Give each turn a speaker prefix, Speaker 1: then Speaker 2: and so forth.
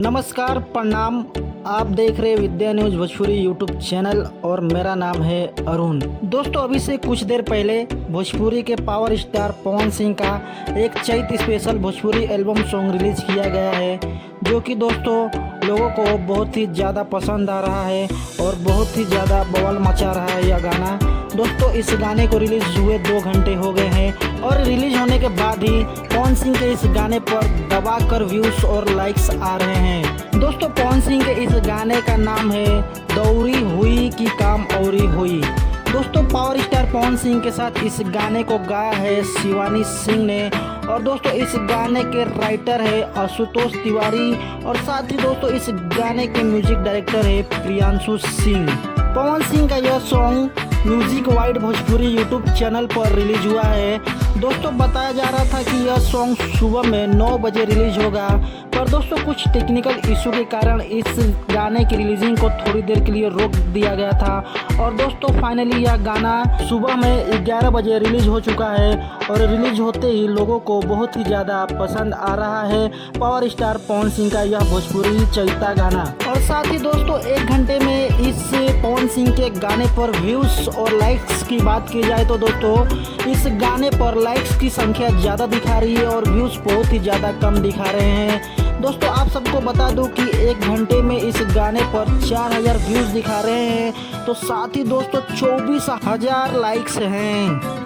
Speaker 1: नमस्कार, प्रणाम। आप देख रहे विद्या न्यूज भोजपुरी यूट्यूब चैनल और मेरा नाम है अरुण। दोस्तों, अभी से कुछ देर पहले भोजपुरी के पावर स्टार पवन सिंह का एक चैत special Bhojpuri album song release किया गया है, जो कि दोस्तों लोगों को बहुत ही ज़्यादा पसंद आ रहा है और बहुत ही ज़्यादा बवाल मचा रहा है यह गाना। दोस्तों, इस गाने को रिलीज हुए 2 घंटे हो गए हैं और रिलीज होने के बाद ही पवन सिंह के इस गाने पर दबाकर व्यूज और लाइक्स आ रहे हैं। दोस्तों, पवन सिंह के इस गाने का नाम है दौरी हुई कि काम औरी हुई। दोस्तों, पावर स्टार पवन सिंह के साथ इस गाने को गाया है शिवानी सिंह ने और दोस्तों इस गाने के राइटर है आशुतोष तिवारी और साथ ही दोस्तों इस गाने के म्यूजिक डायरेक्टर है प्रियांशु सिंह। पवन सिंह का यह song music wide Bhojpuri YouTube channel पर रिलीज हुआ है। दोस्तों, बताया जा रहा था कि यह सॉन्ग सुबह में 9 बजे रिलीज होगा, पर दोस्तों कुछ टेक्निकल इशू के कारण इस गाने की रिलीजिंग को थोड़ी देर के लिए रोक दिया गया था और दोस्तों फाइनली यह गाना सुबह में 11 बजे रिलीज हो चुका है और रिलीज होते ही लोगों को बहुत ही ज़्यादा पसंद आ रहा है पावर स्टार पवन सिंह का यह भोजपुरी चैता गाना। और साथ ही दोस्तों 1 घंटे में इस पवन सिंह के गाने पर व्यूज और लाइक्स की बात की जाए तो दोस्तों इस गाने पर लाइक्स की संख्या ज़्यादा दिखा रही है और व्यूज बहुत ही ज़्यादा कम दिखा रहे हैं। दोस्तों, आप सबको बता दूं कि 1 घंटे में इस गाने पर 4000 व्यूज दिखा रहे हैं, तो साथ ही दोस्तों 24,000 लाइक्स हैं।